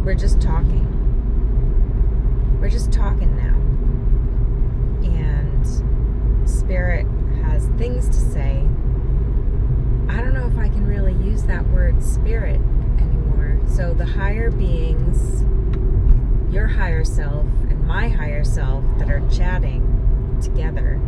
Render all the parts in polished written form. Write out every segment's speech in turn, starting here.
we're just talking. We're just talking now. And Spirit has things to say. I don't know if I can really use that word spirit anymore. So the higher beings, your higher self and my higher self that are chatting together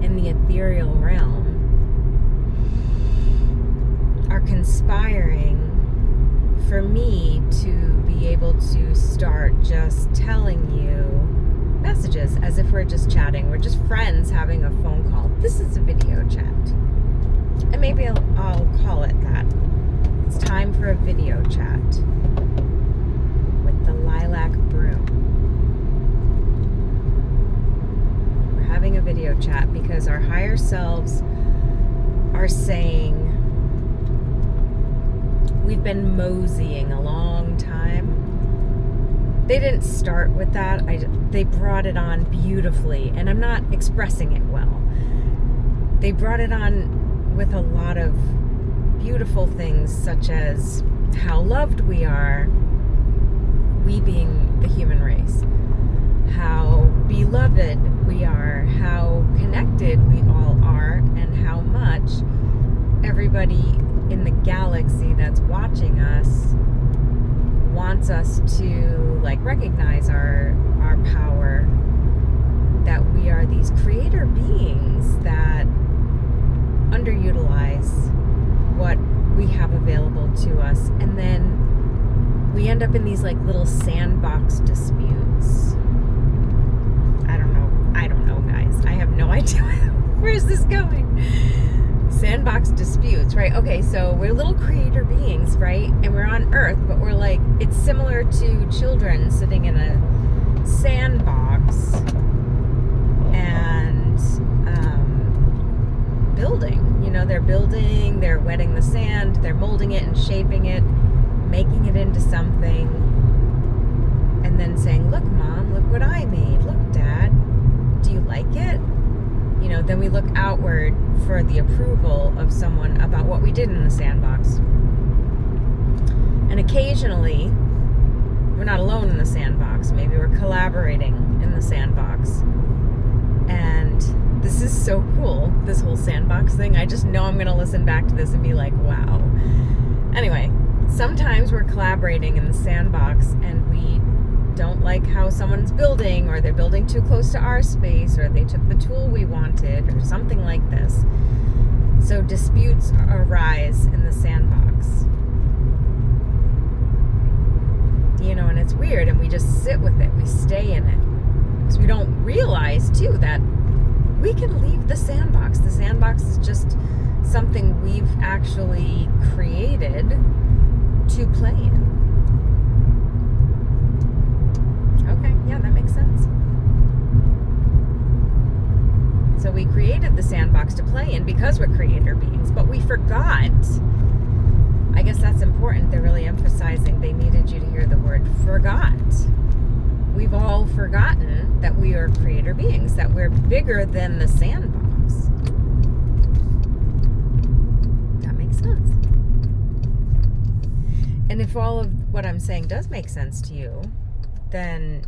in the ethereal realm are conspiring for me to be able to start just telling you messages as if we're just chatting. We're just friends having a phone call. This is a video chat. And maybe I'll call it that. It's time for a video chat with the Lilac Broom. We're having a video chat because our higher selves are saying, we've been moseying a long time. They didn't start with that. They brought it on beautifully, and I'm not expressing it well. They brought it on with a lot of beautiful things, such as how loved we are, we being the human race, how beloved we are, how connected we all are, and how much everybody in the galaxy that's watching us wants us to recognize our power, that we are these creator beings that underutilize what we have available to us, and then we end up in these little sandbox disputes. I don't know guys, I have no idea where's this going. Sandbox disputes, right? Okay, so we're little creator beings, right? And we're on Earth, but we're it's similar to children sitting in a sandbox and building. They're building, they're wetting the sand, they're molding it and shaping it, making it into something, and then saying, look, Mom, look what I made. Look, Dad, do you like it? Then we look outward for the approval of someone about what we did in the sandbox. And occasionally, we're not alone in the sandbox. Maybe we're collaborating in the sandbox. And this is so cool, this whole sandbox thing. I just know I'm going to listen back to this and be like, wow. Anyway, sometimes we're collaborating in the sandbox and we don't like how someone's building, or they're building too close to our space, or they took the tool we wanted, or something like this. So disputes arise in the sandbox. And it's weird, and we just sit with it. We stay in it. Because we don't realize, too, that we can leave the sandbox. The sandbox is just something we've actually created to play in. Okay, yeah, that makes sense. So we created the sandbox to play in because we're creator beings, but we forgot. I guess that's important. They're really emphasizing they needed you to hear the word forgot. We've all forgotten that we are creator beings, that we're bigger than the sandbox. That makes sense. And if all of what I'm saying does make sense to you, then,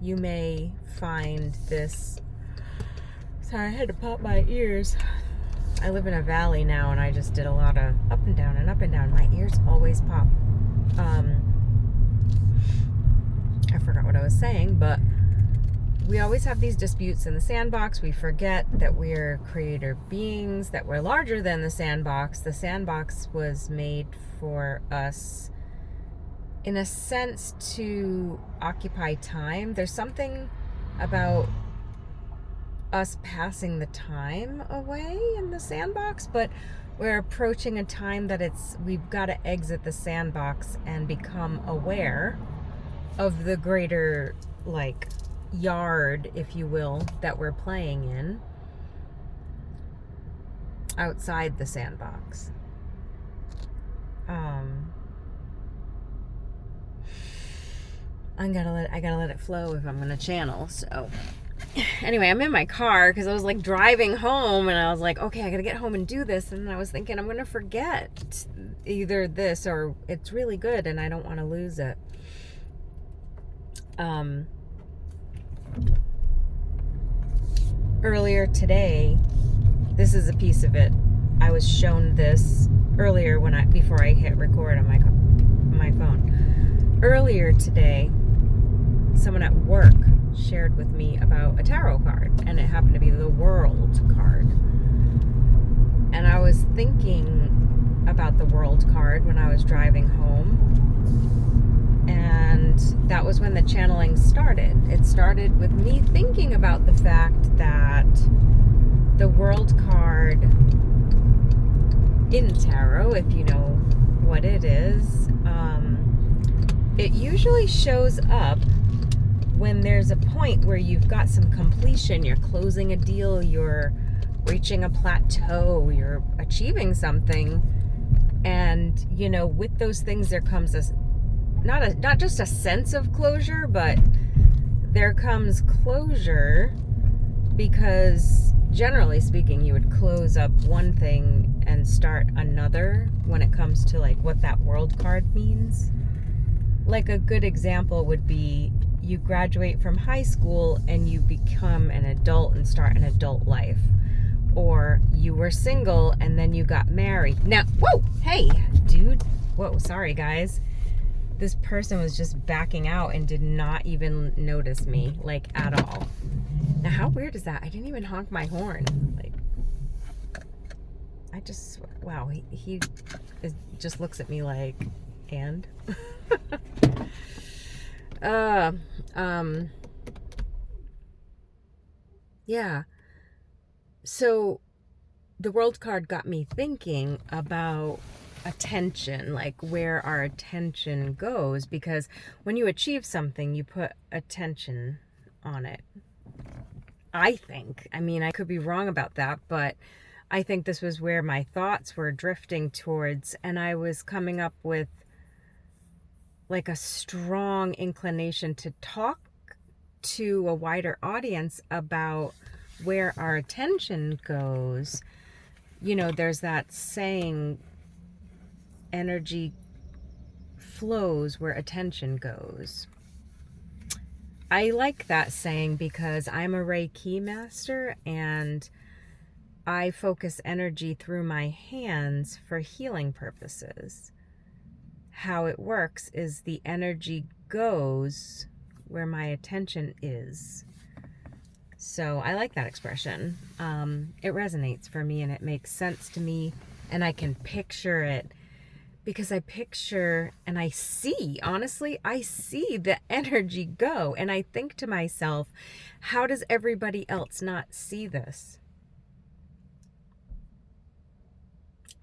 you may find this... Sorry, I had to pop my ears. I live in a valley now, and I just did a lot of up and down and up and down. My ears always pop. I forgot what I was saying, but we always have these disputes in the sandbox. We forget that we're creator beings, that we're larger than the sandbox. The sandbox was made for us, in a sense, to occupy time. There's something about us passing the time away in the sandbox, but we're approaching a time that we've got to exit the sandbox and become aware of the greater yard, if you will, that we're playing in outside the sandbox. I gotta let it flow if I'm gonna channel. So Anyway, I'm in my car because I was like driving home and I was like, okay, I gotta get home and do this. And then I was thinking, I'm gonna forget either this or it's really good and I don't want to lose it. Earlier today, this is a piece of it. I was shown this earlier before I hit record on my phone. Earlier today, someone at work shared with me about a tarot card, and it happened to be the World card. And I was thinking about the World card when I was driving home, and that was when the channeling started. It started with me thinking about the fact that the World card in tarot, if you know what it is, it usually shows up when there's a point where you've got some completion, you're closing a deal, you're reaching a plateau, you're achieving something, and with those things there comes not just a sense of closure, but there comes closure, because generally speaking you would close up one thing and start another when it comes to like what that World card means. Like a good example would be you graduate from high school and you become an adult and start an adult life. Or you were single and then you got married. Now, whoa, hey, dude. Whoa, sorry, guys. This person was just backing out and did not even notice me, like, at all. Now, how weird is that? I didn't even honk my horn. Like, I just, wow, he just looks at me like, and? Yeah. So the World card got me thinking about attention, like where our attention goes, because when you achieve something, you put attention on it. I think. I mean, I could be wrong about that, but I think this was where my thoughts were drifting towards, and I was coming up with like a strong inclination to talk to a wider audience about where our attention goes. There's that saying, energy flows where attention goes. I like that saying because I'm a Reiki master and I focus energy through my hands for healing purposes. How it works is the energy goes where my attention is. So I like that expression. It resonates for me and it makes sense to me, and I can picture it because I picture and I see, honestly, I see the energy go, and I think to myself, how does everybody else not see this?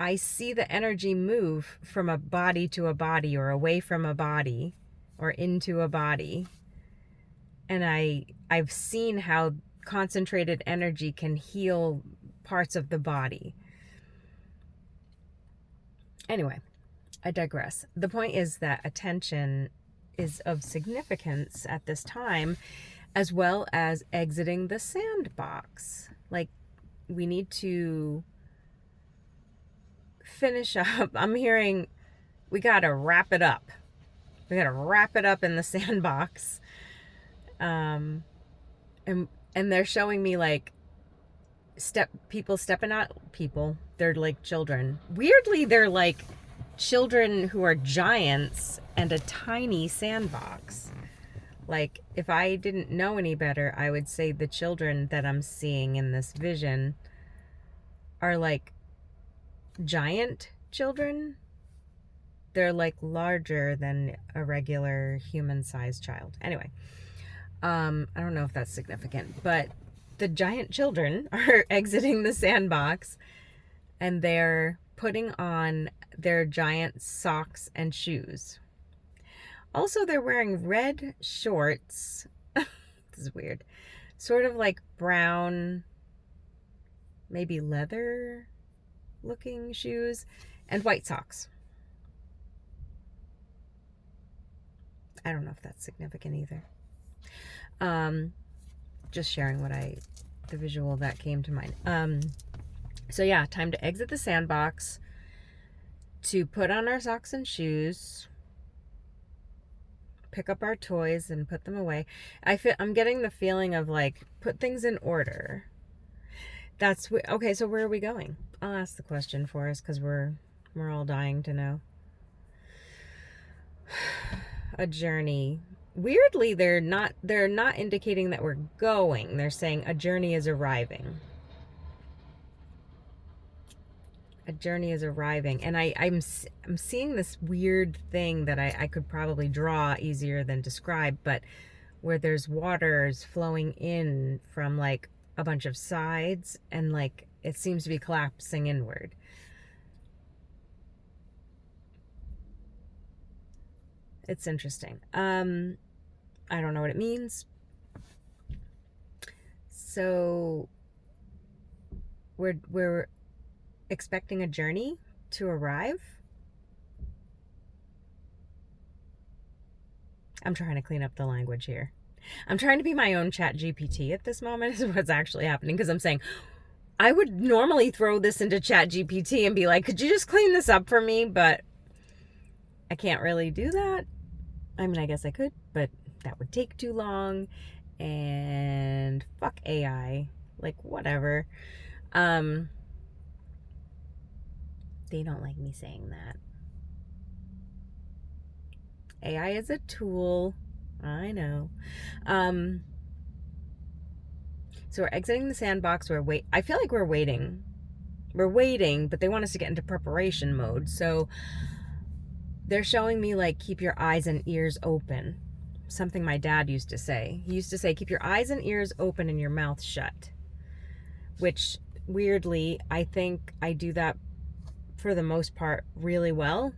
I see the energy move from a body to a body, or away from a body, or into a body. And I've seen how concentrated energy can heal parts of the body. Anyway, I digress. The point is that attention is of significance at this time, as well as exiting the sandbox. Like, we need to finish up. I'm hearing we gotta wrap it up. We gotta wrap it up in the sandbox. And they're showing me like people stepping out. They're like children. Weirdly, they're like children who are giants and a tiny sandbox. Like, if I didn't know any better, I would say the children that I'm seeing in this vision are like giant children. They're like larger than a regular human-sized child. Anyway, I don't know if that's significant, but the giant children are exiting the sandbox and they're putting on their giant socks and shoes. Also, they're wearing red shorts. This is weird. Sort of like brown, maybe leather looking shoes, and white socks. I don't know if that's significant either. just sharing the visual that came to mind. So yeah, time to exit the sandbox, to put on our socks and shoes, pick up our toys and put them away. I'm getting the feeling of like, put things in order. Okay, so where are we going? I'll ask the question for us, because we're all dying to know. A journey. Weirdly, they're not indicating that we're going. They're saying a journey is arriving. A journey is arriving. And I'm seeing this weird thing that I could probably draw easier than describe, but where there's waters flowing in from like a bunch of sides, and like it seems to be collapsing inward. It's interesting. I don't know what it means. So we're expecting a journey to arrive. I'm trying to clean up the language here. I'm trying to be my own chat GPT at this moment, is what's actually happening, because I'm saying, I would normally throw this into chat GPT and be like, could you just clean this up for me? But I can't really do that. I mean, I guess I could, but that would take too long, and fuck AI. Like, whatever. They don't like me saying that. AI is a tool. I know. So we're exiting the sandbox. I feel like we're waiting. We're waiting, but they want us to get into preparation mode. So they're showing me like, keep your eyes and ears open. Something my dad used to say. He used to say, keep your eyes and ears open and your mouth shut. Which, weirdly, I think I do that for the most part really well.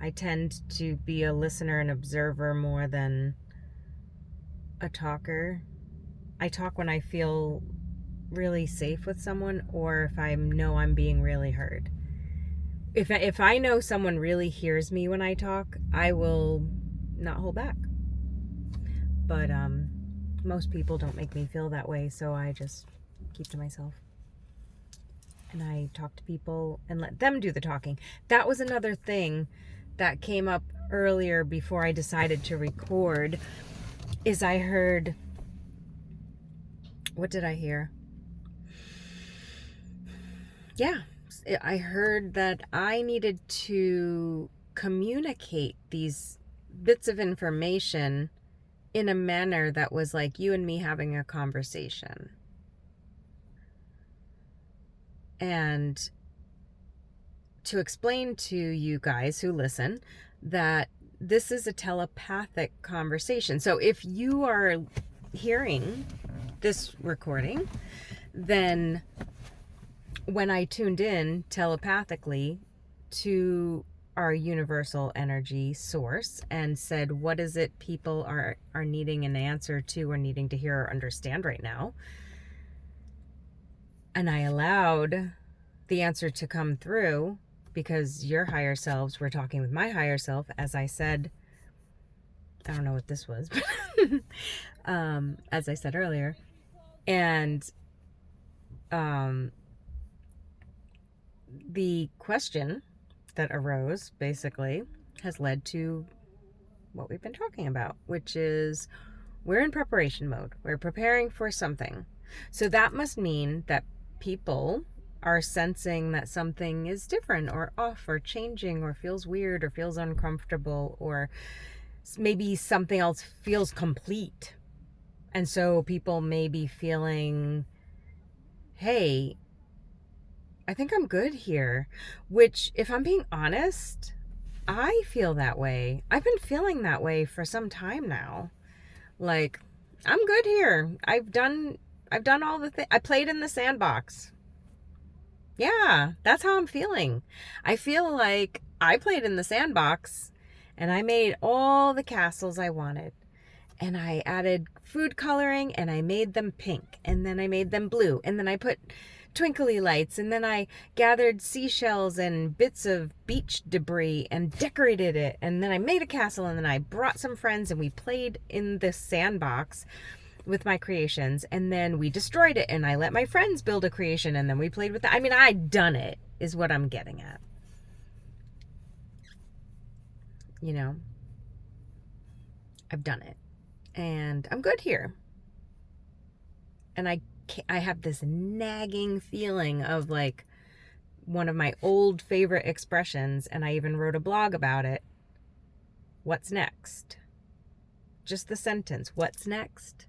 I tend to be a listener and observer more than a talker. I talk when I feel really safe with someone, or if I know I'm being really heard. If I know someone really hears me when I talk, I will not hold back. But most people don't make me feel that way, so I just keep to myself. And I talk to people and let them do the talking. That was another thing that came up earlier before I decided to record, is I heard, what did I hear? Yeah, I heard that I needed to communicate these bits of information in a manner that was like you and me having a conversation. And to explain to you guys who listen that this is a telepathic conversation. So if you are hearing this recording, then when I tuned in telepathically to our universal energy source and said, what is it people are needing an answer to, or needing to hear or understand right now? And I allowed the answer to come through, because your higher selves were talking with my higher self, as I said. I don't know what this was, but as I said earlier. And the question that arose basically has led to what we've been talking about, which is we're in preparation mode. We're preparing for something. So that must mean that people are sensing that something is different or off or changing or feels weird or feels uncomfortable, or maybe something else feels complete. And so people may be feeling, hey, I think I'm good here. Which, if I'm being honest, I feel that way. I've been feeling that way for some time now. Like, I'm good here. I've done all the things. I played in the sandbox. Yeah, that's how I'm feeling. I feel like I played in the sandbox and I made all the castles I wanted. And I added food coloring and I made them pink. And then I made them blue. And then I put twinkly lights. And then I gathered seashells and bits of beach debris and decorated it. And then I made a castle, and then I brought some friends and we played in the sandbox. with my creations, and then we destroyed it, and I let my friends build a creation, and then we played with it. I mean, I'd done it, is what I'm getting at. You know, I've done it, and I'm good here. And I have this nagging feeling of like one of my old favorite expressions, and I even wrote a blog about it. What's next? Just the sentence, what's next?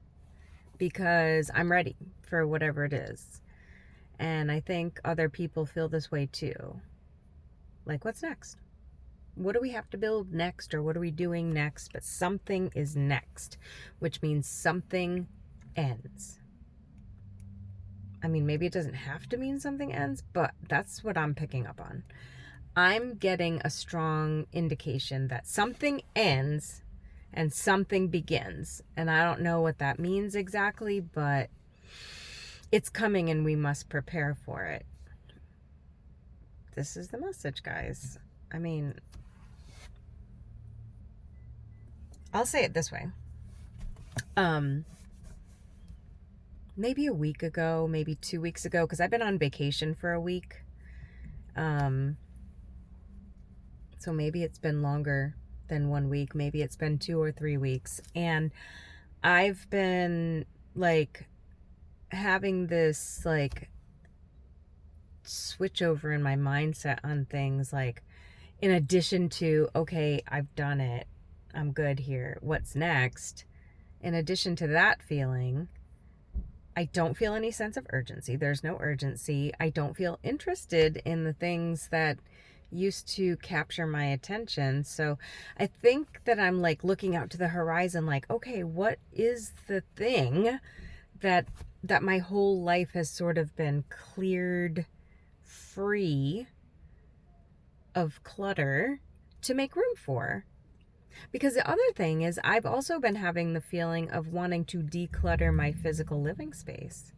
Because I'm ready for whatever it is. And I think other people feel this way too. Like, what's next? What do we have to build next, or what are we doing next? But something is next, which means something ends. I mean, maybe it doesn't have to mean something ends, but that's what I'm picking up on. I'm getting a strong indication that something ends and something begins. And I don't know what that means exactly, but it's coming and we must prepare for it. This is the message, guys. I mean, I'll say it this way. Maybe a week ago, maybe 2 weeks ago, because I've been on vacation for a week. So maybe it's been longer than 1 week. Maybe it's been 2 or 3 weeks. And I've been like having this like switch over in my mindset on things, like in addition to, okay, I've done it, I'm good here, what's next? In addition to that feeling, I don't feel any sense of urgency. There's no urgency. I don't feel interested in the things that used to capture my attention. So I think that I'm like looking out to the horizon like, okay, what is the thing that my whole life has sort of been cleared free of clutter to make room for? Because the other thing is, I've also been having the feeling of wanting to declutter my physical living space.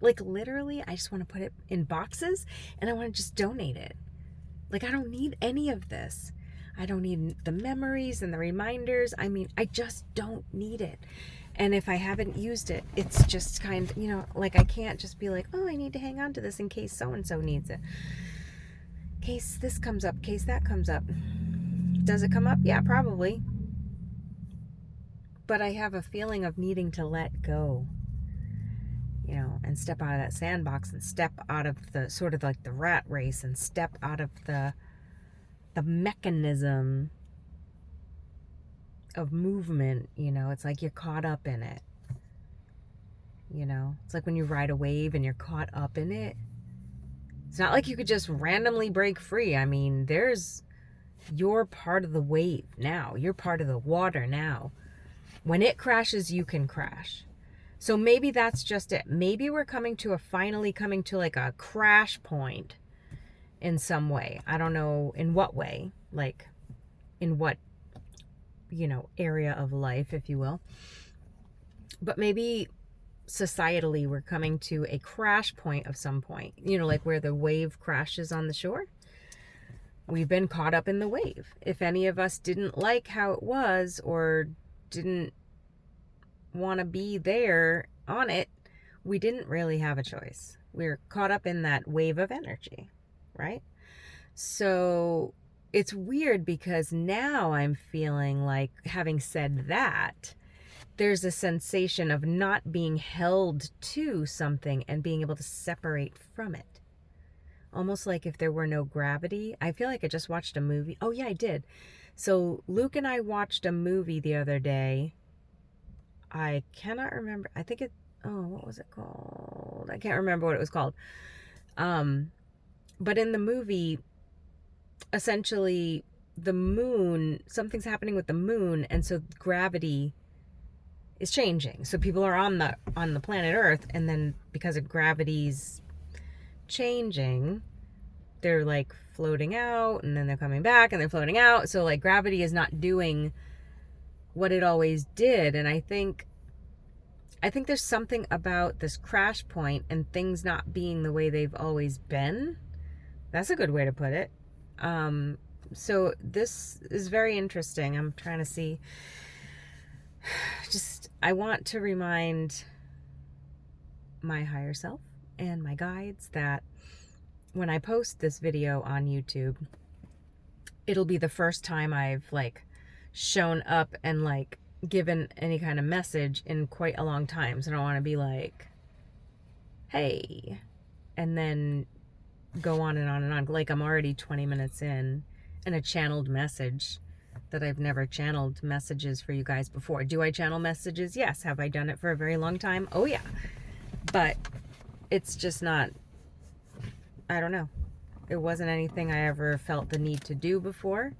Like literally, I just want to put it in boxes and I want to just donate it. Like, I don't need any of this. I don't need the memories and the reminders. I mean, I just don't need it. And if I haven't used it, it's just kind of, you know, like I can't just be like, oh, I need to hang on to this in case so-and-so needs it. Case this comes up, case that comes up. Does it come up? Yeah, probably. But I have a feeling of needing to let go, you know, and step out of that sandbox and step out of the sort of like the rat race and step out of the mechanism of movement, you know. It's like you're caught up in it. You know, it's like when you ride a wave and you're caught up in it. It's not like you could just randomly break free. I mean, you're part of the wave now. You're part of the water now. When it crashes, you can crash. So maybe that's just it. Maybe we're finally coming to like a crash point in some way. I don't know in what way, like in what, you know, area of life, if you will. But maybe societally we're coming to a crash point of some point, you know, like where the wave crashes on the shore. We've been caught up in the wave. If any of us didn't like how it was or didn't want to be there on it, we didn't really have a choice. We're caught up in that wave of energy, right? So it's weird because now I'm feeling like, having said that, there's a sensation of not being held to something and being able to separate from it. Almost like if there were no gravity. I feel like I just watched a movie. Oh yeah, I did. So Luke and I watched a movie the other day. I cannot remember. I think what was it called? I can't remember what it was called. But in the movie, essentially the moon, something's happening with the moon, and so gravity is changing. So people are on the planet Earth, and then because of gravity's changing, they're like floating out, and then they're coming back, and they're floating out. So like gravity is not doing what it always did. And I think there's something about this crash point and things not being the way they've always been. That's a good way to put it. So this is very interesting. I'm trying to see I want to remind my higher self and my guides that when I post this video on YouTube, it'll be the first time I've like shown up and like given any kind of message in quite a long time. So I don't want to be like, hey, and then go on and on and on. Like I'm already 20 minutes in and a channeled message that I've never channeled messages for you guys before. Do I channel messages? Yes. Have I done it for a very long time? Oh yeah. But it's just not, I don't know. It wasn't anything I ever felt the need to do before,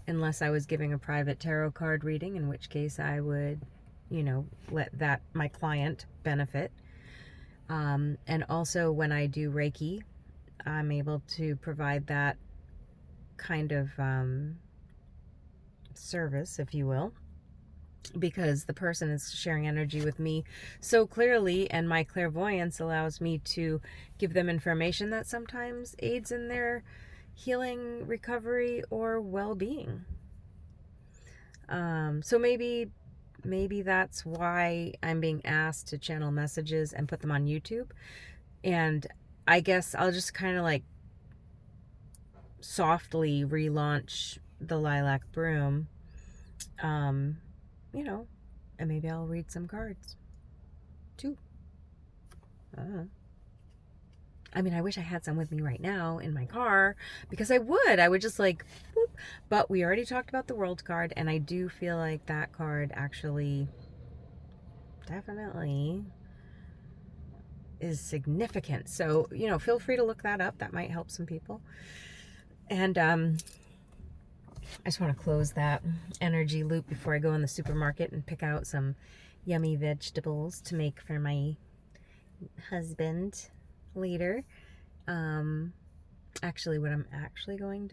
unless I was giving a private tarot card reading, in which case I would, you know, let that, my client, benefit. And also when I do Reiki, I'm able to provide that kind of service, if you will, because the person is sharing energy with me so clearly, and my clairvoyance allows me to give them information that sometimes aids in their healing, recovery, or well-being. So maybe that's why I'm being asked to channel messages and put them on YouTube. And I guess I'll just kind of like softly relaunch the Lilac Broom, you know, and maybe I'll read some cards too. I don't know. I mean, I wish I had some with me right now in my car, because I would just like, whoop. But we already talked about the World card, and I do feel like that card actually definitely is significant. So, you know, feel free to look that up. That might help some people. And I just want to close that energy loop before I go in the supermarket and pick out some yummy vegetables to make for my husband later. Actually, what I'm actually going to